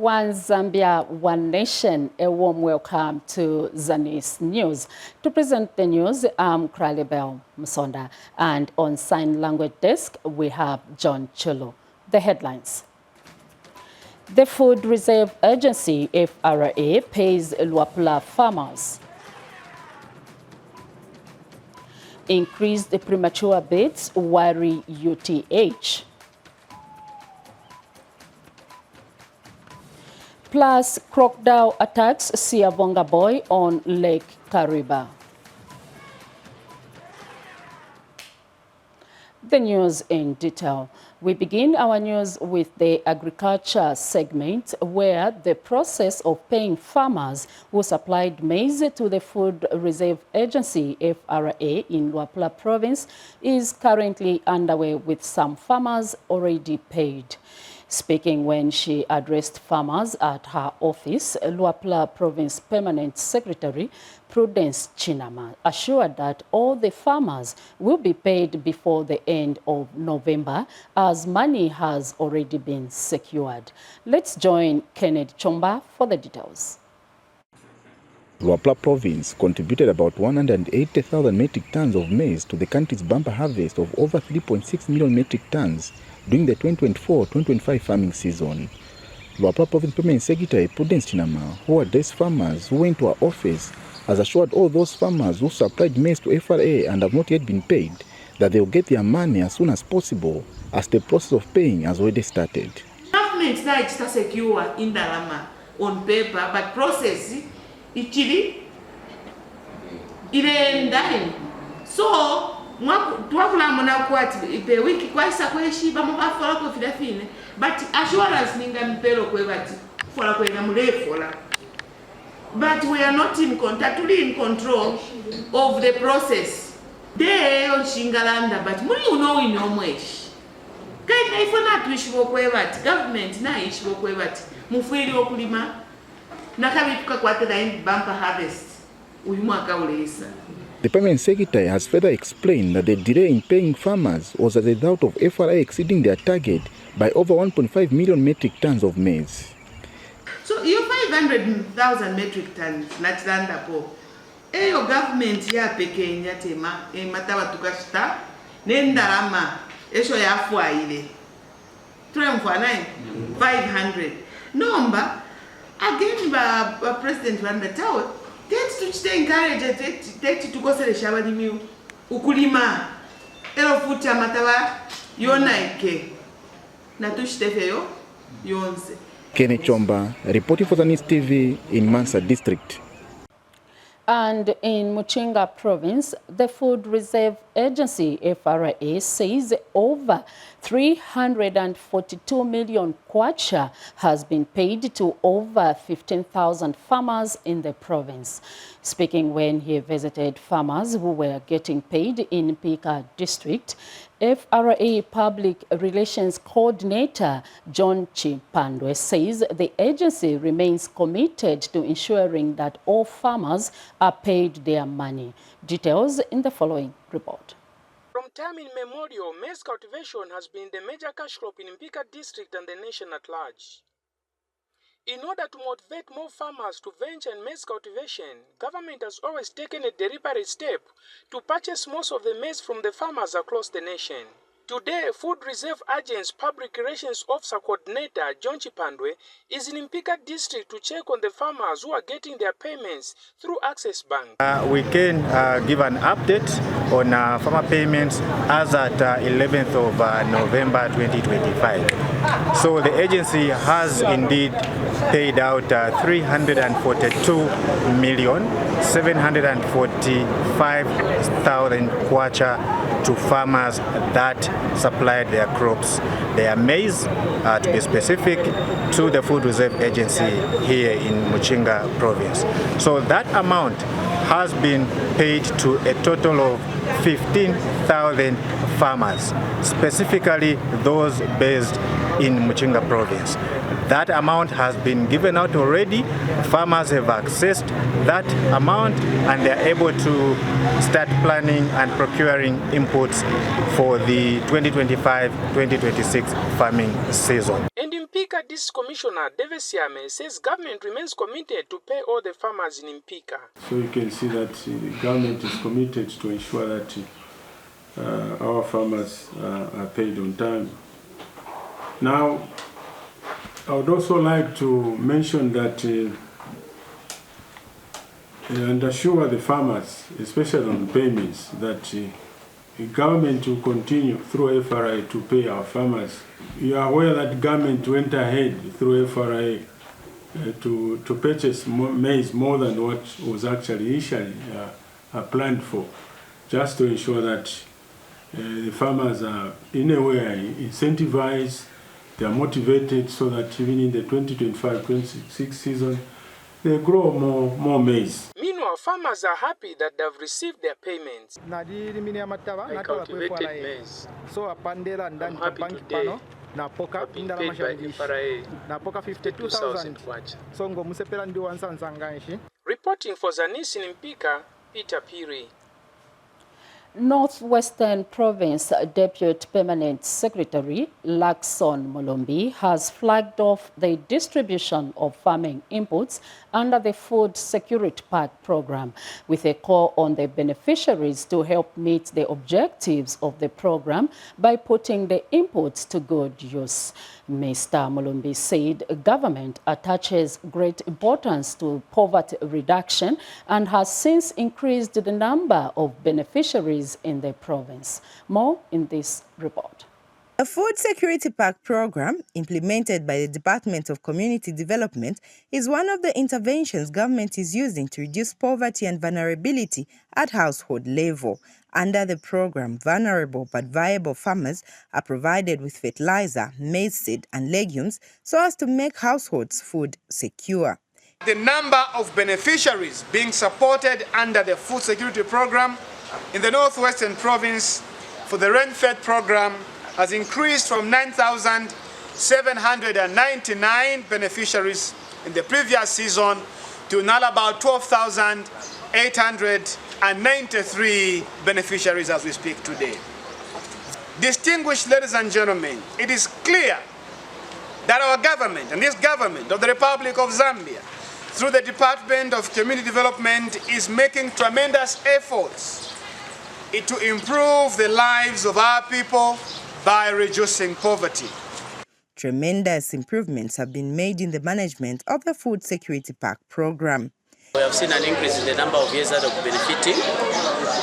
One Zambia, one nation. A warm welcome to Zanis News. To present the news, I'm Kralibel Musonda, and on sign language desk we have John Chulu. The headlines. The Food Reserve Agency, FRA, pays Luapula farmers. Increased premature births worry UTH. Plus, crocodile attacks Siabonga boy on Lake Kariba. The news in detail. We begin our news with the agriculture segment, where the process of paying farmers who supplied maize to the Food Reserve Agency, FRA, in Luapula province is currently underway, with some farmers already paid. Speaking when she addressed farmers at her office, Luapula Province Permanent Secretary Prudence Chinama assured that all the farmers will be paid before the end of November, as money has already been secured. Let's join Kenneth Chomba for the details. Luapula Province contributed about 180,000 metric tons of maize to the country's bumper harvest of over 3.6 million metric tons during the 2024-2025 farming season. Luapula Province Permanent Secretary Prudence Chinama, who addressed farmers who went to her office, has assured all those farmers who supplied maize to FRA and have not yet been paid that they will get their money as soon as possible, as the process of paying has already started. Government now it's secure in Dalama on paper, but process it ending. So twakula mona kwati pe wiki kwaisa kweshi bamubafola ko filafine, but assurance ninga mpelo kwebati fola kwena mulefola. But we are not in totally in control of the process. They on Shingalanda, but muli uno no mweshi. Kaina ifona tuishibo kwebati government na ishibo kwebati mufwili okulima nakabituka kwatela in bumper harvest uyu mwaka ulesa. The Permanent Secretary has further explained that the delay in paying farmers was as a result of FRA exceeding their target by over 1.5 million metric tons of maize. So you 500,000 metric tons natilanda po. Eyo government ya peke nyatema matawa tukashita nendarama esho ya afwa ile. Tulemfwa 500. Nomba again ba President Rwanda Tower to encourage to go to Shabani Ukulima, Erofuta Matawa, Yonaike, Natushitefeo, Yonse. Kenny Chomba, reporting for Zanis TV in Mansa District. And in Muchinga Province, the Food Reserve Agency, FRA, says over 342 million kwacha has been paid to over 15,000 farmers in the province. Speaking when he visited farmers who were getting paid in Pika District, FRA Public Relations Coordinator John Chipandwe says the agency remains committed to ensuring that all farmers are paid their money. Details in the following report. From time immemorial, maize cultivation has been the major cash crop in Mpika District and the nation at large. In order to motivate more farmers to venture in maize cultivation, government has always taken a deliberate step to purchase most of the maize from the farmers across the nation. Today, Food Reserve Agent's Public Relations Officer Coordinator John Chipandwe is in Mpika District to check on the farmers who are getting their payments through Access Bank. We can give an update on farmer payments as at 11th of November 2025. So the agency has indeed paid out 342,745,000 kwacha to farmers that supplied their crops, their maize, to be specific, to the Food Reserve Agency here in Muchinga Province. So that amount has been paid to a total of 15,000 farmers, specifically those based in Muchinga Province. That amount has been given out already. Farmers have accessed that amount and they are able to start planning and procuring inputs for the 2025-2026 farming season. And in Mpika Mpika District Commissioner David Siame says government remains committed to pay all the farmers in Mpika. So you can see that the government is committed to ensure that our farmers are paid on time. Now, I would also like to mention that and assure the farmers, especially on payments, that the government will continue through FRA to pay our farmers. You are aware that government went ahead through FRA to purchase maize more than what was actually initially planned for, just to ensure that the farmers are in a way incentivized, they are motivated so that even in the 2025-26 season, they grow more maize. Meanwhile, farmers are happy that they've received their payments. I cultivated maize. I'm happy today. I've been paid by FRA 52,000 kwacha. Reporting for Zanis in Mpika, Peter Piri. Northwestern Province Deputy Permanent Secretary Lakson Molombi has flagged off the distribution of farming inputs under the Food Security Pack program, with a call on the beneficiaries to help meet the objectives of the program by putting the inputs to good use. Mr. Molombi said government attaches great importance to poverty reduction and has since increased the number of beneficiaries in the province. More in this report. A Food Security Pack program implemented by the Department of Community Development is one of the interventions government is using to reduce poverty and vulnerability at household level. Under the program, vulnerable but viable farmers are provided with fertilizer, maize seed and legumes so as to make households food secure. The number of beneficiaries being supported under the Food Security Program in the Northwestern Province for the rain-fed program has increased from 9,799 beneficiaries in the previous season to now about 12,893 beneficiaries as we speak today. Distinguished ladies and gentlemen, it is clear that our government, and this government of the Republic of Zambia, through the Department of Community Development, is making tremendous efforts to improve the lives of our people by reducing poverty. Tremendous improvements have been made in the management of the Food Security Pack program. We have seen an increase in the number of years that are benefiting.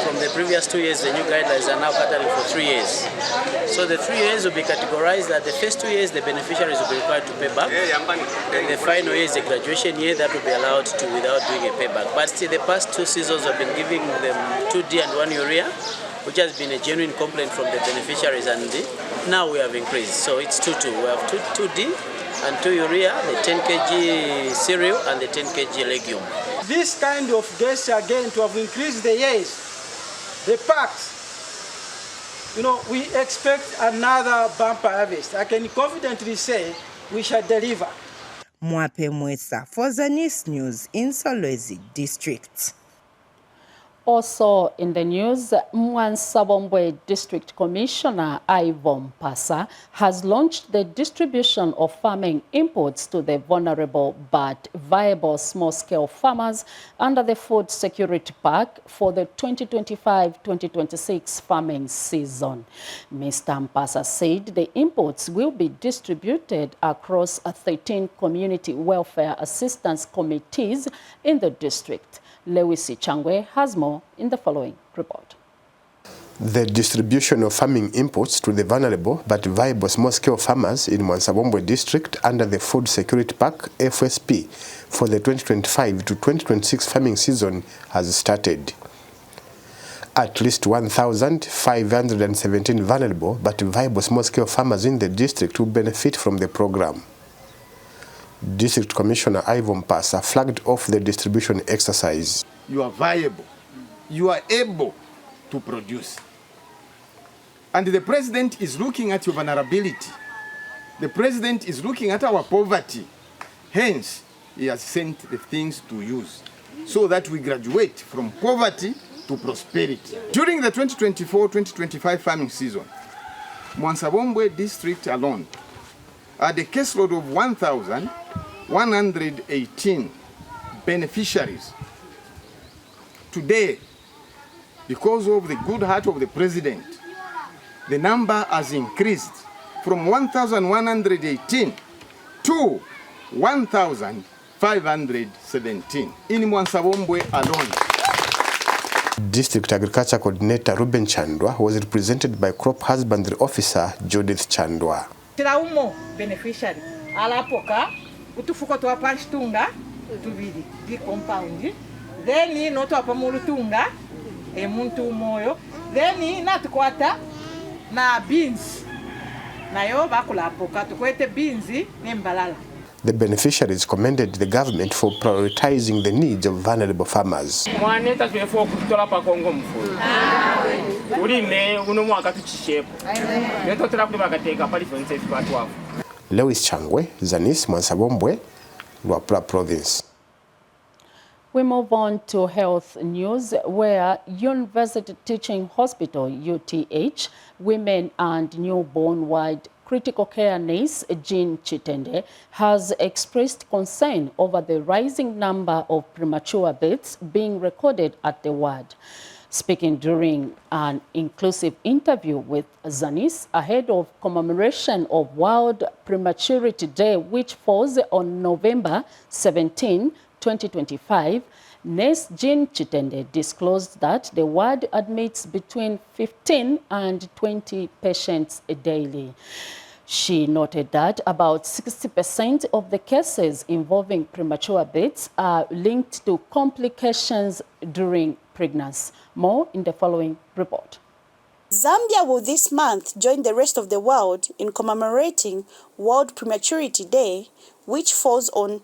From the previous 2 years, the new guidelines are now catering for 3 years. So the 3 years will be categorized that the first 2 years the beneficiaries will be required to pay back. Then the final year is the graduation year that will be allowed to without doing a payback. But still the past 2 seasons have been giving them 2D and 1 urea, which has been a genuine complaint from the beneficiaries, and now we have increased. So it's 2-2. We have 2D and 2 urea, the 10 kg cereal and the 10 kg legume. This kind of gesture again to have increased the years, the packs, we expect another bumper harvest. I can confidently say we shall deliver. Mwape Mwesa for Zanis News in Solwezi District. Also in the news, Mwansabombwe District Commissioner Ivan Pasa has launched the distribution of farming inputs to the vulnerable but viable small-scale farmers under the Food Security Pack for the 2025-2026 farming season. Mr. Mpasa said the inputs will be distributed across 13 community welfare assistance committees in the district. Lewisi Changwe has more in the following report. The distribution of farming inputs to the vulnerable but viable small-scale farmers in Mwansabombwe district under the Food Security Pack (FSP) for the 2025 to 2026 farming season has started. At least 1,517 vulnerable but viable small-scale farmers in the district will benefit from the program. District Commissioner Ivan Pasa flagged off the distribution exercise. You are viable. You are able to produce. And the president is looking at your vulnerability. The president is looking at our poverty. Hence, he has sent the things to use so that we graduate from poverty to prosperity. During the 2024-2025 farming season, Mwansabombwe district alone had a caseload of 1,118 beneficiaries. Today, because of the good heart of the president, the number has increased from 1,118 to 1,517 in Mwansabombwe alone. District Agriculture Coordinator Ruben Chandwa was represented by Crop Husbandry Officer Judith Chandwa. Tiraumo beneficiary alapoka utufuko twa pashtunga tubiri di compound then noto apamulutunga muntu moyo then natukwata na beans nayo bakulapoka tukwete beans nembalala. The beneficiaries commended the government for prioritizing the needs of vulnerable farmers. Lewis Changwe, Zanis Tv1, Luapula Province. We move on to health news, where University Teaching Hospital, UTH, Women and Newborn Ward Critical Care Nurse Jean Chitende has expressed concern over the rising number of premature births being recorded at the ward. Speaking during an inclusive interview with Zanis ahead of commemoration of World Prematurity Day, which falls on November 17, 2025, Nurse Jean Chitende disclosed that the ward admits between 15 and 20 patients daily. She noted that about 60% of the cases involving premature births are linked to complications during pregnancy. More in the following report. Zambia will this month join the rest of the world in commemorating World Prematurity Day, which falls on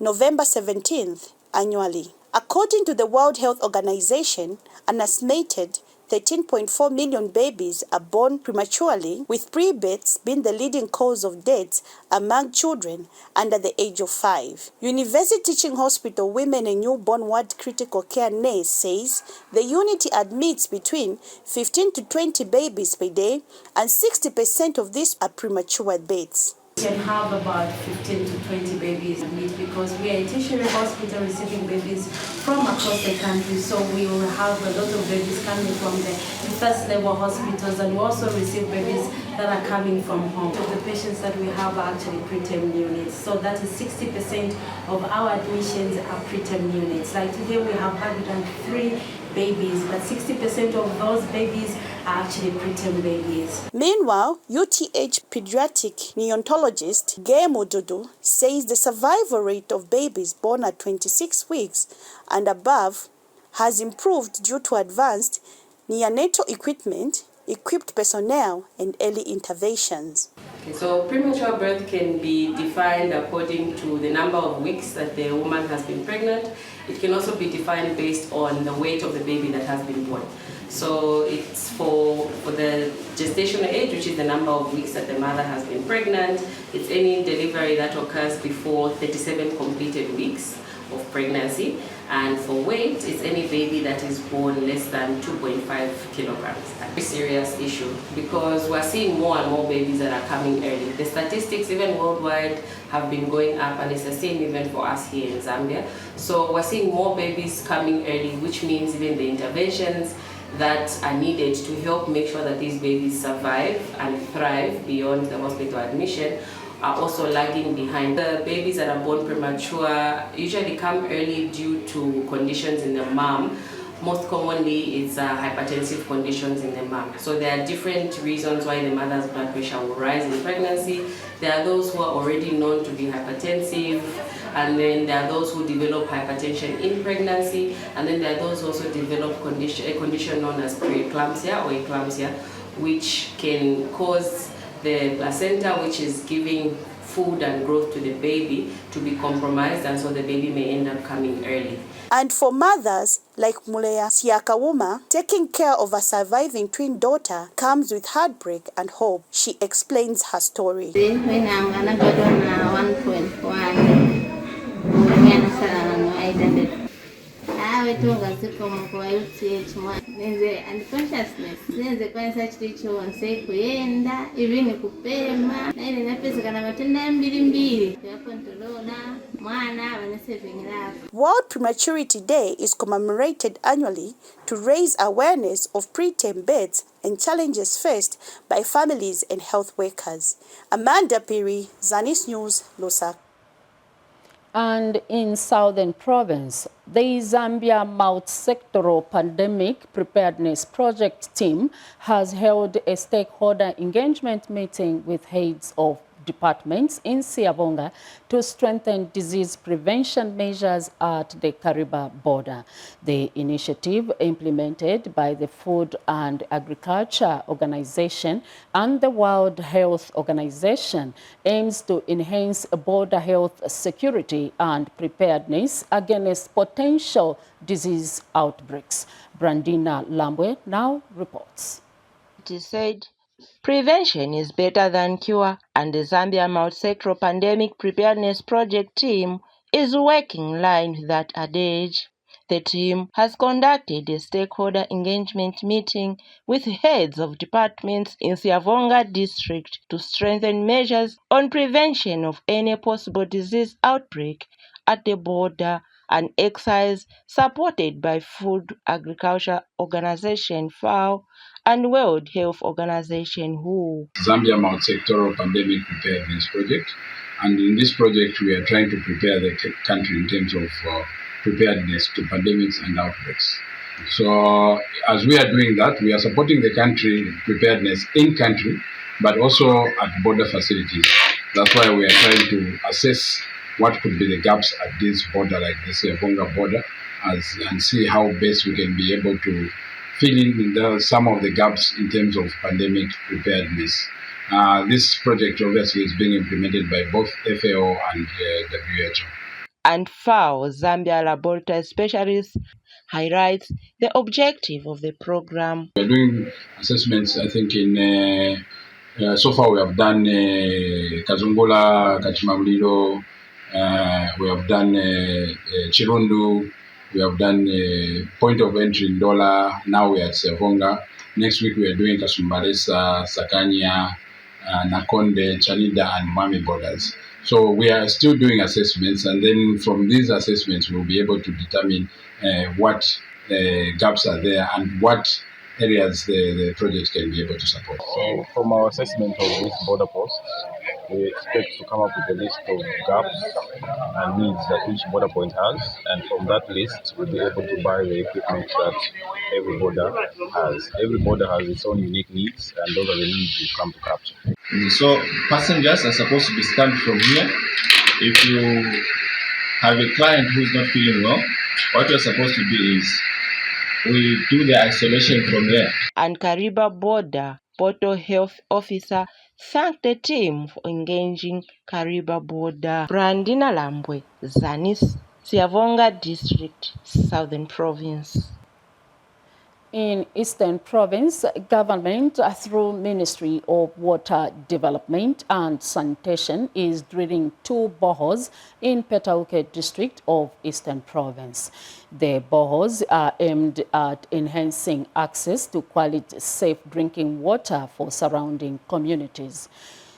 November 17th annually. According to the World Health Organization, an estimated 13.4 million babies are born prematurely, with pre-births being the leading cause of deaths among children under the age of 5. University Teaching Hospital Women and Newborn Ward Critical Care Nurse says the unit admits between 15 to 20 babies per day, and 60% of these are premature births. We can have about 15 to 20 babies admitted because we are a tertiary hospital receiving babies from across the country, so we will have a lot of babies coming from the first level hospitals, and we also receive babies that are coming from home. So the patients that we have are actually preterm units, so that is 60% of our admissions are preterm units. Like today we have 103 babies, but 60% of those babies are actually preterm babies. Meanwhile, UTH pediatric neonatologist Gemo Dudu says the survival rate of babies born at 26 weeks and above has improved due to advanced neonatal equipment, equipped personnel, and early interventions. Okay, so premature birth can be defined according to the number of weeks that the woman has been pregnant. It can also be defined based on the weight of the baby that has been born. So it's for the gestational age, which is the number of weeks that the mother has been pregnant. It's any delivery that occurs before 37 completed weeks of pregnancy. And for weight, it's any baby that is born less than 2.5 kilograms. A very serious issue because we're seeing more and more babies that are coming early. The statistics, even worldwide, have been going up, and it's the same even for us here in Zambia. So we're seeing more babies coming early, which means even the interventions that are needed to help make sure that these babies survive and thrive beyond the hospital admission are also lagging behind. The babies that are born premature usually come early due to conditions in the mom. Most commonly, it's hypertensive conditions in the mom. So there are different reasons why the mother's blood pressure will rise in pregnancy. There are those who are already known to be hypertensive, and then there are those who develop hypertension in pregnancy, and then there are those who also develop a condition known as preeclampsia or eclampsia, which can cause the placenta, which is giving food and growth to the baby, to be compromised, and so the baby may end up coming early. And for mothers like Muleya Siakawuma, taking care of a surviving twin daughter comes with heartbreak and hope. She explains her story. When I'm gonna go down 1.1, wetonga zikomo kwa UTH nenze and consciousness nenze kwanza chilicho nse kuyenda ibini kupema na ile napesa na matenda mbili yapo ntolona mwana abanesevingirapo. World Prematurity Day is commemorated annually to raise awareness of preterm births and challenges faced by families and health workers. Amanda Piri, Zanis News, Lusaka. And in Southern Province, the Zambia Multi-Sectoral Pandemic Preparedness Project team has held a stakeholder engagement meeting with heads of departments in Siavonga to strengthen disease prevention measures at the Kariba border. The initiative, implemented by the Food and Agriculture Organization and the World Health Organization, aims to enhance border health security and preparedness against potential disease outbreaks. Brandina Lambwe now reports. It is said, prevention is better than cure, and the Zambia Multi-Sectoral Pandemic Preparedness Project team is working in line with that adage. The team has conducted a stakeholder engagement meeting with heads of departments in Siavonga district to strengthen measures on prevention of any possible disease outbreak at the border and exercise supported by Food Agriculture Organization FAO and World Health Organization WHO. Zambia Multi-Sectoral Pandemic Preparedness Project, and in this project we are trying to prepare the country in terms of preparedness to pandemics and outbreaks. So as we are doing that, we are supporting the country preparedness in country, but also at border facilities. That's why we are trying to assess what could be the gaps at this border, like this Bonga border, and see how best we can be able to fill in some of the gaps in terms of pandemic preparedness. This project obviously is being implemented by both FAO and WHO. And FAO, Zambia Laboratory Specialists, highlights the objective of the program. We are doing assessments, I think, in so far we have done Kazungola, Kachimamlilo, we have done Chirundu, we have done point of entry in Dola, now we are at Sevonga. Next week we are doing Kasumbalesa, Sakanya, Nakonde, Chanida and Mami borders. So we are still doing assessments, and then from these assessments we'll be able to determine what gaps are there and what areas the project can be able to support. So from our assessment of these border posts, we expect to come up with a list of gaps and needs that each border point has, and from that list we'll be able to buy the equipment that every border has. Every border has its own unique needs, and those are the needs we've come to capture. So passengers are supposed to be scanned from here. If you have a client who's not feeling well, what you're supposed to do is we do the isolation from there. And Kariba border Portal Health Officer thanked the team for engaging Kariba border. Brandina Lambwe, Zanis, Siavonga District, Southern Province. In Eastern Province, government through Ministry of Water Development and Sanitation is drilling 2 boreholes in Petauke District of Eastern Province. The boreholes are aimed at enhancing access to quality, safe drinking water for surrounding communities.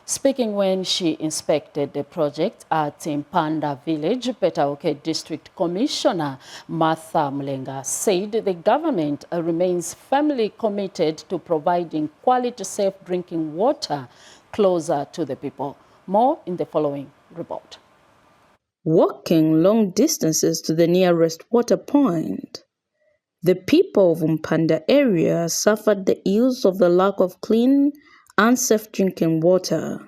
Speaking when she inspected the project at Impanda Village, Petauke District Commissioner Martha Mlenga said the government remains firmly committed to providing quality, safe drinking water closer to the people. More in the following report. Walking long distances to the nearest water point, the people of Impanda area suffered the ills of the lack of clean and safe drinking water.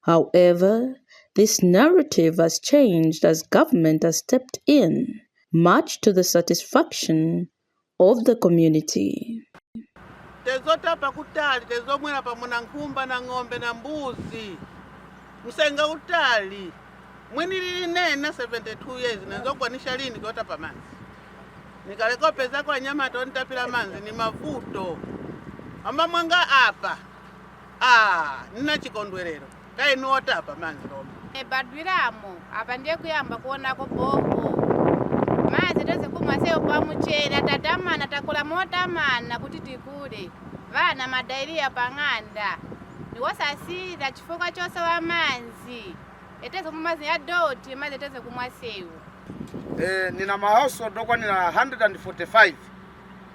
However, this narrative has changed as government has stepped in, much to the satisfaction of the community. Tezotapa kutali, tezomwena pamuna nkumba na ng'ombe na mbuzi. Msenga utali. Mwinili nena 72 years, nenzokwanisha lini kota pamanzi. Nikaleko pesa kwa nyama tonitapila manzi ni mafuto. Amba mwanga hapa. Nina chikondwerero. Kai nuota hapa manzi loma. Badwiramo, apa ndiye kuyamba kuona ko boho. Manzi teze kumaseo kwa mchera tatamana takola motamana kuti tikule vana madairiya pang'anda niwosasira chifukwa chose wamanzi eteze kumazi ya doti mazi eteze kumwasewu. Nina mahousehold okwanira 145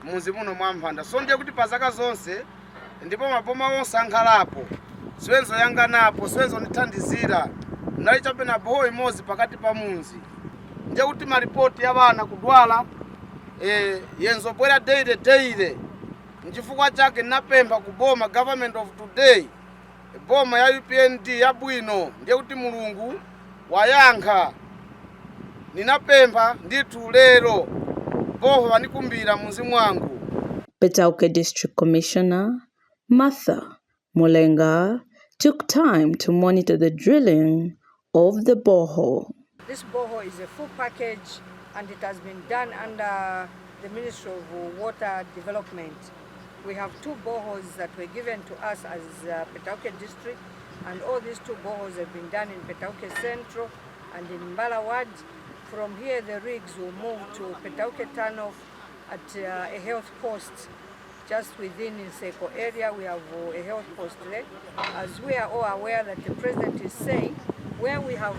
munzi muno mwa Mpanda, so ndiye kuti pazaka zonse ndipo maboma wonse ankhalapo siwenzo yanganapo siwenzo nithandizira nali chapena boho imodzi pakati pa munzi. Ndiye kuti maripoti ya vana kudwala yenzo bwera deire nchifukwa chake napempha kuboma government of today boma ya UPND ya bwino. Ndiye kuti mulungu wayankha. Ninapempha nditu lero boho vanikumbira munzi mwangu. Petauke District Commissioner Martha Mulenga took time to monitor the drilling of the borehole. This borehole is a full package and it has been done under the Ministry of Water Development. We have 2 boreholes that were given to us as Petauke District, and all these 2 boreholes have been done in Petauke Central and in Mbala Ward. From here the rigs will move to Petauke Turnoff at a health post just within Inseko area. We have a health post there. As we are all aware that the President is saying, where we have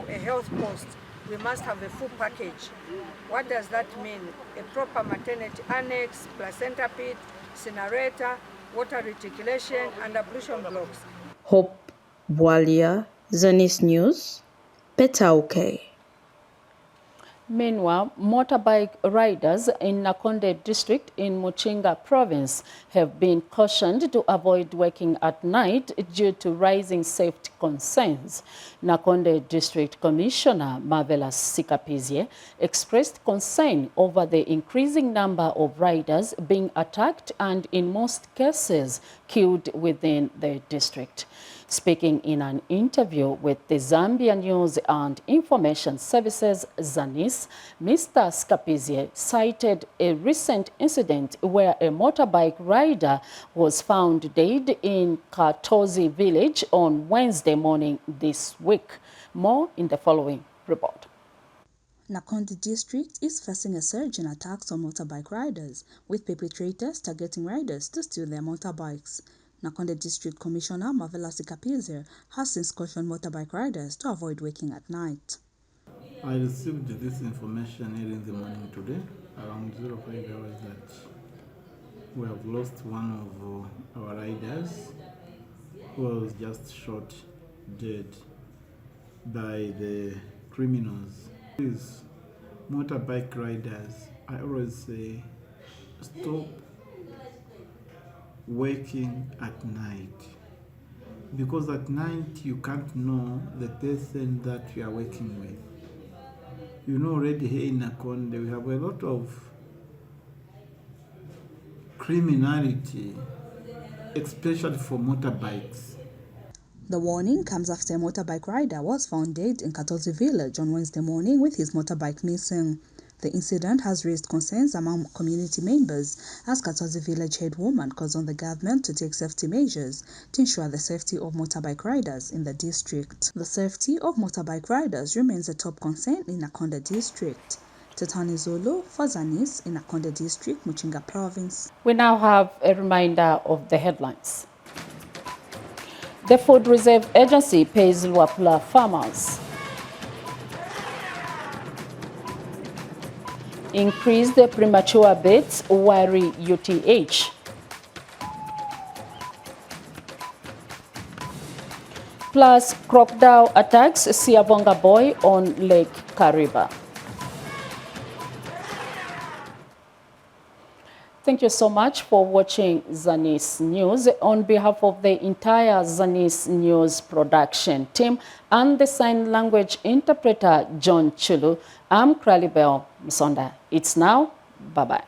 a health post, we must have a full package. What does that mean? A proper maternity annex, placenta pit, incinerator, water reticulation, and ablution blocks. Hope Bwalia, Zanis News, Petauke. Meanwhile, motorbike riders in Nakonde district in Muchinga province have been cautioned to avoid working at night due to rising safety concerns. Nakonde District Commissioner Marvelous Sikapizie expressed concern over the increasing number of riders being attacked and in most cases killed within the district. Speaking in an interview with the Zambia News and Information Services Zanis, Mr. Skapizie cited a recent incident where a motorbike rider was found dead in Katozi village on Wednesday morning this week. More in the following report. Nakonde district is facing a surge in attacks on motorbike riders, with perpetrators targeting riders to steal their motorbikes. Nakonde District Commissioner Marvelous Sikapizie has since cautioned motorbike riders to avoid working at night. I received this information early in the morning today, around 05 hours, that we have lost one of our riders who was just shot dead by the criminals. These motorbike riders, I always say, stop working at night, because at night you can't know the person that you are working with. You know, already here in Nakonde we have a lot of criminality, especially for motorbikes. The warning comes after a motorbike rider was found dead in Katozi village on Wednesday morning with his motorbike missing. The incident has raised concerns among community members as Katozi village head woman calls on the government to take safety measures to ensure the safety of motorbike riders in the district. The safety of motorbike riders remains a top concern in Nakonde district. Tetani Zulu for Zanis in Nakonde district, Muchinga province. We now have a reminder of the headlines. The Food Reserve Agency pays Luapula farmers. Increase the premature births worry UTH. Plus, crocodile attacks Siavonga boy on Lake Kariba. Thank you so much for watching Zanis News. On behalf of the entire Zanis News production team and the sign language interpreter John Chulu, I'm Kralibel Msonda. It's now. Bye-bye.